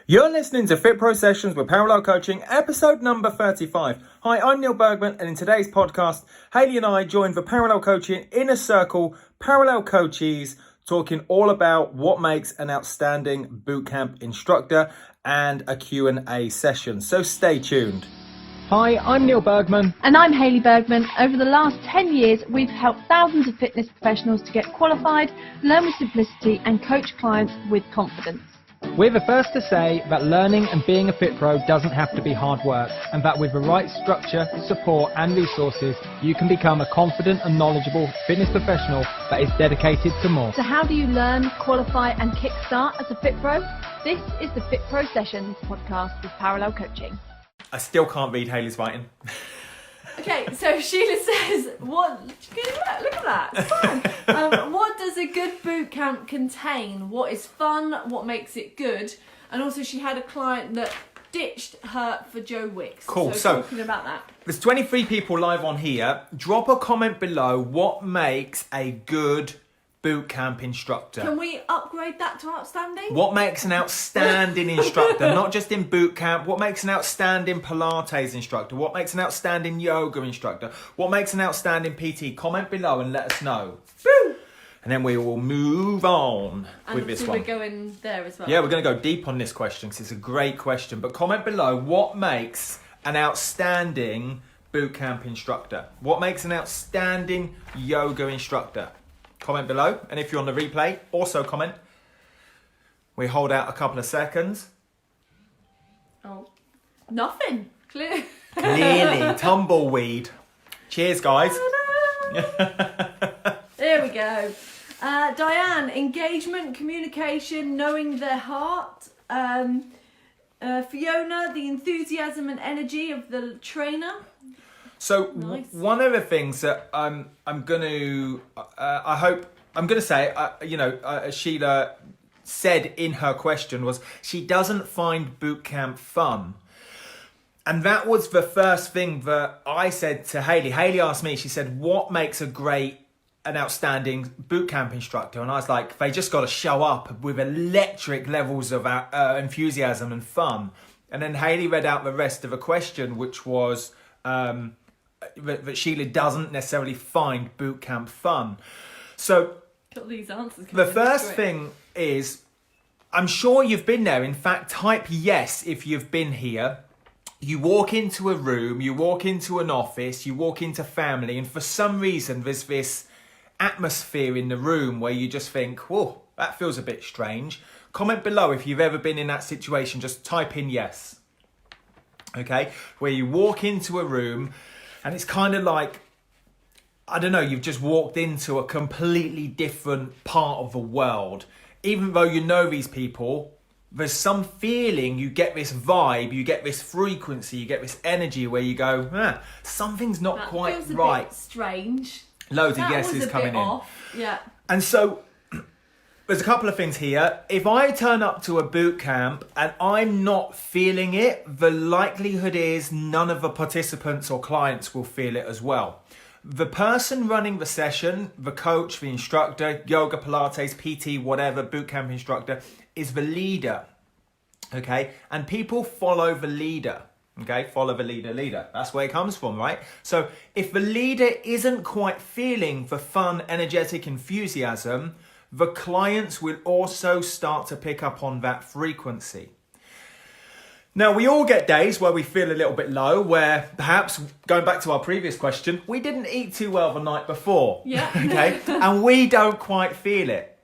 You're listening to FitPro Sessions with Parallel Coaching, episode number 35. Hi, I'm Neale Bergman, and in today's podcast, Hayley and I joined the Parallel Coaching Inner Circle Parallel Coaches, talking all about what makes an outstanding bootcamp instructor and a Q&A session. So stay tuned. Hi, I'm Neale Bergman. And I'm Hayley Bergman. Over the last 10 years, we've helped thousands of fitness professionals to get qualified, learn with simplicity, and coach clients with confidence. We're the first to say that learning and being a FitPro doesn't have to be hard work, and that with the right structure, support and resources, you can become a confident and knowledgeable fitness professional that is dedicated to more. So how do you learn, qualify and kickstart as a FitPro? This is the FitPro Sessions Podcast with Parallel Coaching. I still can't read Hayley's writing. Okay, so Sheila says, look at that, it's fun. What does a good boot camp contain? What is fun? What makes it good? And also she had a client that ditched her for Joe Wicks. Cool, so talking about that. There's 23 people live on here. Drop a comment below what makes a good bootcamp instructor. Can we upgrade that to outstanding? What makes an outstanding instructor, not just in boot camp? What makes an outstanding Pilates instructor? What makes an outstanding yoga instructor? What makes an outstanding PT? Comment below and let us know. Woo! And then we will move on with this one. We're going there as well. Yeah, we're going to go deep on this question because it's a great question. But comment below what makes an outstanding boot camp instructor? What makes an outstanding yoga instructor? Comment below, and if you're on the replay, also comment. We hold out a couple of seconds. Oh, nothing. Clearly, tumbleweed. Cheers, guys. There we go. Diane, engagement, communication, knowing their heart. Fiona, the enthusiasm and energy of the trainer. So Nice. One of the things that I'm going to say, Sheila said in her question was she doesn't find bootcamp fun. And that was the first thing that I said to Hayley. Hayley asked me, she said, what makes an outstanding bootcamp instructor? And I was like, they just got to show up with electric levels of enthusiasm and fun. And then Hayley read out the rest of the question, which was that Sheila doesn't necessarily find bootcamp fun. So Got these answers. the first thing is, I'm sure you've been there. In fact, type yes if you've been here. You walk into a room, you walk into an office, you walk into family, and for some reason there's this atmosphere in the room where you just think, whoa, that feels a bit strange. Comment below if you've ever been in that situation. Just type in yes. Okay? Where you walk into a room and it's kind of like, I don't know, you've just walked into a completely different part of the world. Even though you know these people, there's some feeling, you get this vibe, you get this frequency, you get this energy where you go, something's not quite feels a right. Bit strange. Loads of That yeses was a coming bit in. off. Yeah. And so there's a couple of things here. If I turn up to a boot camp and I'm not feeling it, the likelihood is none of the participants or clients will feel it as well. The person running the session, the coach, the instructor, yoga, Pilates, PT, whatever, boot camp instructor, is the leader. Okay? And people follow the leader. Okay? Follow the leader. That's where it comes from, right? So if the leader isn't quite feeling the fun, energetic enthusiasm, the clients will also start to pick up on that frequency. Now, we all get days where we feel a little bit low, where perhaps, going back to our previous question, we didn't eat too well the night before. Yeah. Okay? And we don't quite feel it.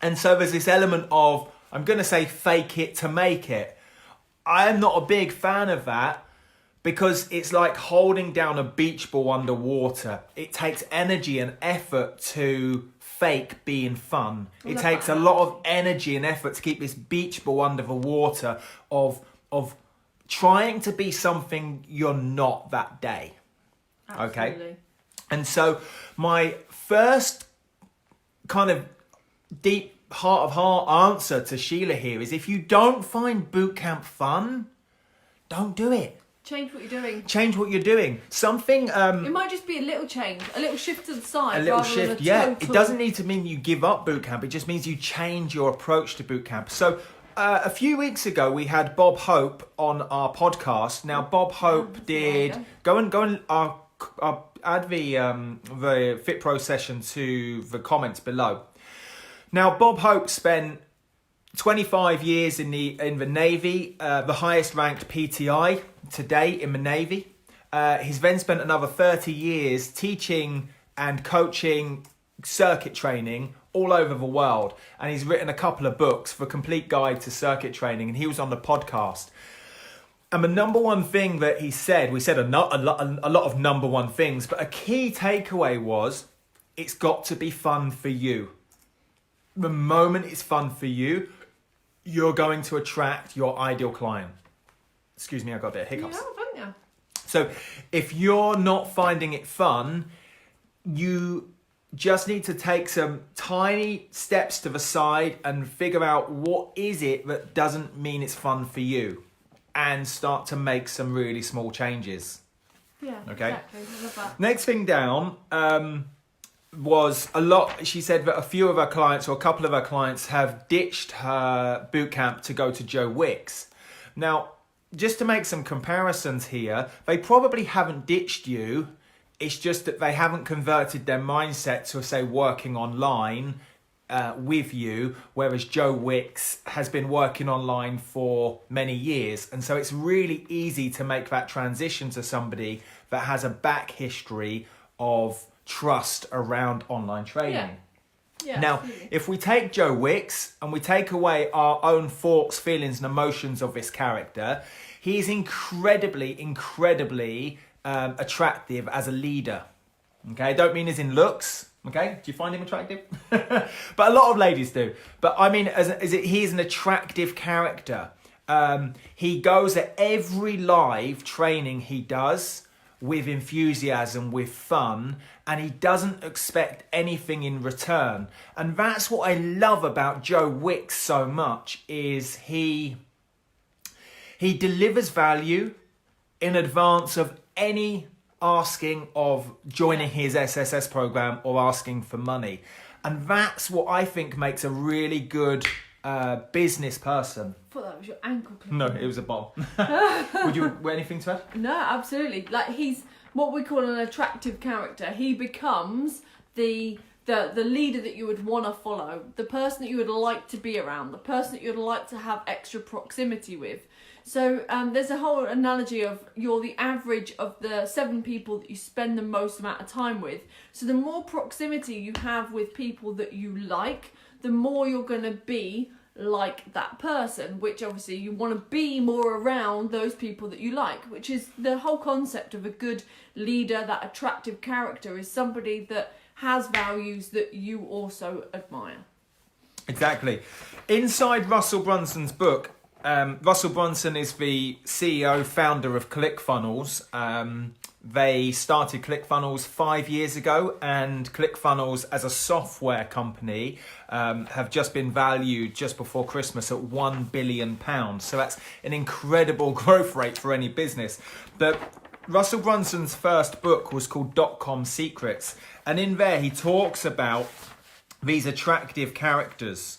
And so there's this element of, I'm going to say fake it to make it. I am not a big fan of that because it's like holding down a beach ball underwater. It takes energy and effort to fake being fun. It takes a lot of energy and effort to keep this beach ball under the water of trying to be something you're not that day. Absolutely. Okay? And so my first kind of deep heart of heart answer to Sheila here is, if you don't find bootcamp fun, don't do it. Change what you're doing. Change what you're doing. Something It might just be a little change, a little shift to the side. a little rather shift, than a yeah. total... It doesn't need to mean you give up bootcamp. It just means you change your approach to bootcamp. So a few weeks ago we had Bob Hope on our podcast. Now Bob Hope did go and I'll add the FitPro session to the comments below. Now Bob Hope spent 25 years in the Navy, the highest ranked PTI to date in the Navy. He's then spent another 30 years teaching and coaching circuit training all over the world, and he's written a couple of books, The Complete Guide to Circuit Training, and he was on the podcast. And the number one thing that he said, we said a lot of number one things, but a key takeaway was, it's got to be fun for you. The moment it's fun for you, you're going to attract your ideal client. Excuse me, I got a bit of hiccups. Yeah. So if you're not finding it fun, you just need to take some tiny steps to the side and figure out what is it that doesn't mean it's fun for you, and start to make some really small changes. Yeah, okay. Exactly. I love that. Next thing down was a lot. She said that a few of her clients, or a couple of her clients, have ditched her bootcamp to go to Joe Wicks. Now, just to make some comparisons here, they probably haven't ditched you. It's just that they haven't converted their mindset to, say, working online with you, whereas Joe Wicks has been working online for many years. And so it's really easy to make that transition to somebody that has a back history of trust around online training. Yeah, now, absolutely. if we take Joe Wicks and we take away our own thoughts, feelings and emotions of this character, he's incredibly attractive as a leader. Okay, I don't mean as in looks. Okay, do you find him attractive? But a lot of ladies do. But I mean, he's an attractive character. He goes at every live training he does with enthusiasm, with fun, and he doesn't expect anything in return. And that's what I love about Joe Wicks so much, is he delivers value in advance of any asking of joining his SSS program or asking for money. And that's what I think makes a really good business person. I thought that was your ankle clip. No, it was a ball. Would you have anything to add? No, absolutely. Like, he's what we call an attractive character. He becomes the leader that you would want to follow, the person that you would like to be around, the person that you'd like to have extra proximity with. So there's a whole analogy of you're the average of the 7 people that you spend the most amount of time with. So the more proximity you have with people that you like, the more you're going to be like that person, which obviously you want to be more around those people that you like, which is the whole concept of a good leader. That attractive character is somebody that has values that you also admire. Exactly. Inside Russell Brunson's book, Russell Brunson is the CEO, founder of ClickFunnels. They started ClickFunnels 5 years ago, and ClickFunnels as a software company have just been valued just before Christmas at £1 billion. So that's an incredible growth rate for any business. But Russell Brunson's first book was called .com Secrets, and in there he talks about these attractive characters.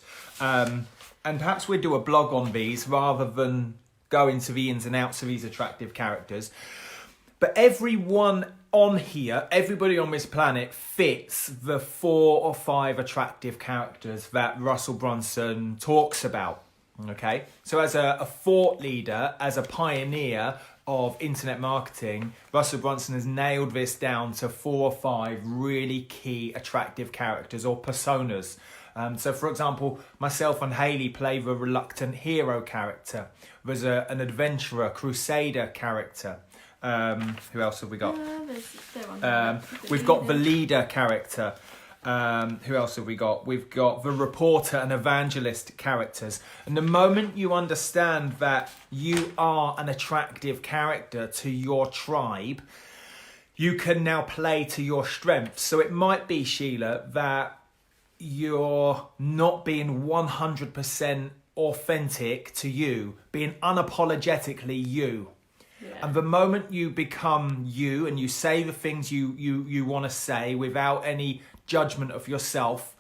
And perhaps we'll do a blog on these rather than go into the ins and outs of these attractive characters. But everyone on here, everybody on this planet fits the 4 or 5 attractive characters that Russell Brunson talks about. Okay, so as a thought leader, as a pioneer of internet marketing, Russell Brunson has nailed this down to 4 or 5 really key attractive characters or personas. So, for example, myself and Hayley play the reluctant hero character. There's an adventurer, crusader character. Who else have we got? We've got the leader character. Who else have we got? We've got the reporter and evangelist characters. And the moment you understand that you are an attractive character to your tribe, you can now play to your strengths. So it might be, Sheila, that you're not being 100% authentic to you, being unapologetically you. Yeah. And the moment you become you and you say the things you want to say without any judgment of yourself,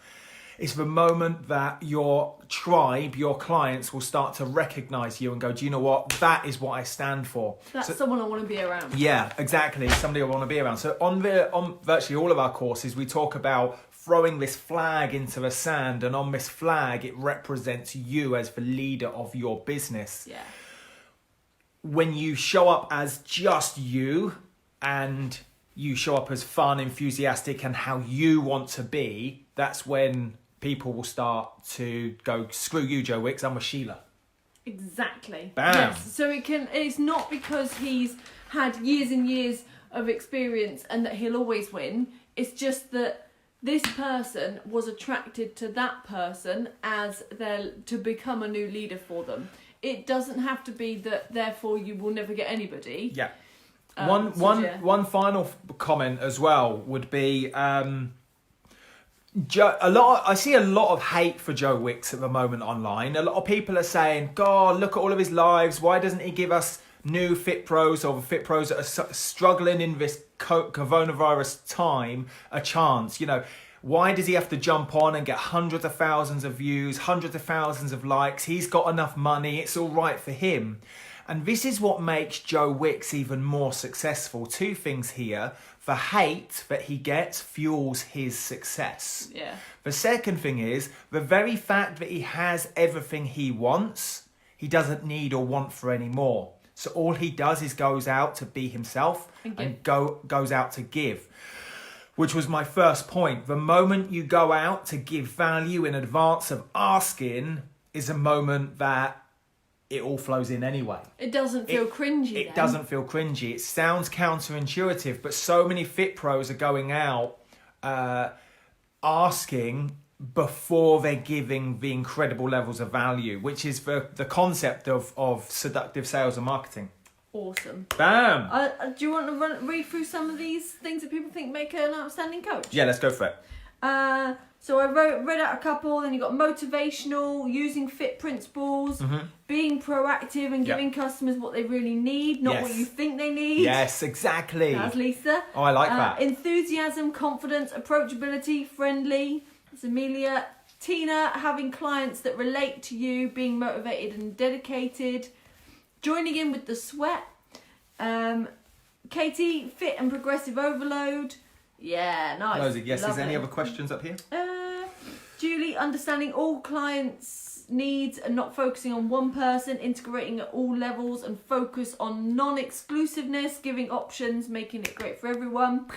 It's the moment that your tribe, your clients will start to recognize you and go, do you know what? That is what I stand for. That's someone I want to be around. Yeah, exactly. Somebody I want to be around. So on virtually all of our courses, we talk about throwing this flag into the sand, and on this flag, it represents you as the leader of your business. Yeah. When you show up as just you, and you show up as fun, enthusiastic, and how you want to be, that's when people will start to go, screw you, Joe Wicks, I'm with Sheila. Exactly. Bam. Yes. So it's not because he's had years and years of experience and that he'll always win. It's just that this person was attracted to that person to become a new leader for them. It doesn't have to be that therefore you will never get anybody. Yeah. One final comment as well would be I see a lot of hate for Joe Wicks at the moment online. A lot of people are saying, God, look at all of his lives. Why doesn't he give us new FitPros or FitPros that are struggling in this coronavirus time a chance? You know, why does he have to jump on and get hundreds of thousands of views, hundreds of thousands of likes? He's got enough money. It's all right for him. And this is what makes Joe Wicks even more successful. Two things here. The hate that he gets fuels his success. Yeah. The second thing is the very fact that he has everything he wants, he doesn't need or want for any more. So all he does is goes out to be himself and goes out to give. Which was my first point. The moment you go out to give value in advance of asking is a moment that it all flows in anyway. It doesn't feel cringy. It doesn't feel cringy. It sounds counterintuitive, but so many FitPros are going out asking before they're giving the incredible levels of value, which is the concept of seductive sales and marketing. Awesome. Bam! Do you want to read through some of these things that people think make an outstanding coach? Yeah, let's go for it. So I read out a couple, then you got motivational, using fit principles, being proactive and giving customers what they really need, not what you think they need. Yes, exactly. That's Lisa. Oh, I like that. Enthusiasm, confidence, approachability, friendly. That's Amelia. Tina, having clients that relate to you, being motivated and dedicated. Joining in with the sweat. Katie, fit and progressive overload. Yeah, nice. Loads of yeses. Lovely. Any other questions up here? Julie, understanding all clients' needs and not focusing on one person, integrating at all levels and focus on non-exclusiveness, giving options, making it great for everyone.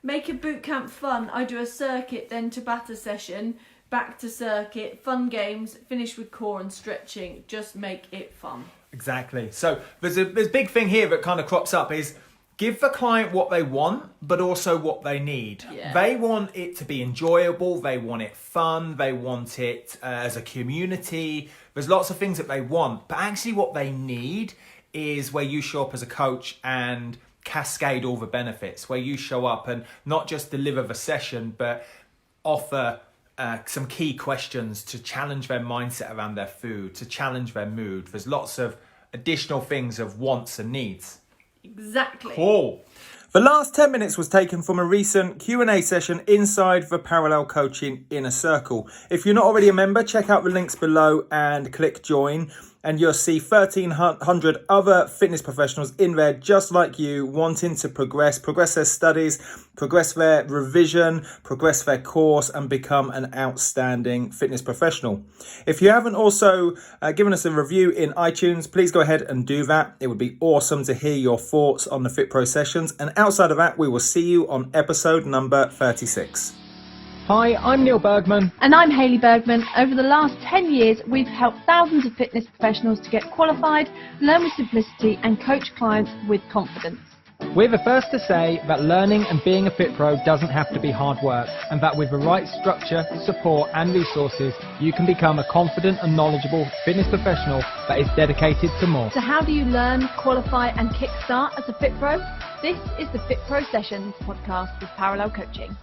Make a bootcamp fun. I do a circuit, then Tabata session, back to circuit, fun games, finish with core and stretching. Just make it fun. Exactly. So there's a big thing here that kind of crops up is give the client what they want, but also what they need. Yeah. They want it to be enjoyable. They want it fun. They want it as a community. There's lots of things that they want, but actually what they need is where you show up as a coach and cascade all the benefits, where you show up and not just deliver the session, but offer some key questions to challenge their mindset around their food, to challenge their mood. There's lots of additional things of wants and needs. Exactly. Cool. The last 10 minutes was taken from a recent Q&A session inside the Parallel Coaching Inner Circle. If you're not already a member, check out the links below and click join. And you'll see 1,300 other fitness professionals in there just like you, wanting to progress their studies, progress their revision, progress their course and become an outstanding fitness professional. If you haven't also given us a review in iTunes, please go ahead and do that. It would be awesome to hear your thoughts on the FitPro Sessions. And outside of that, we will see you on episode number 36. Hi, I'm Neil Bergman. And I'm Hayley Bergman. Over the last 10 years, we've helped thousands of fitness professionals to get qualified, learn with simplicity, and coach clients with confidence. We're the first to say that learning and being a FitPro doesn't have to be hard work, and that with the right structure, support, and resources, you can become a confident and knowledgeable fitness professional that is dedicated to more. So how do you learn, qualify, and kickstart as a FitPro? This is the FitPro Sessions Podcast with Parallel Coaching.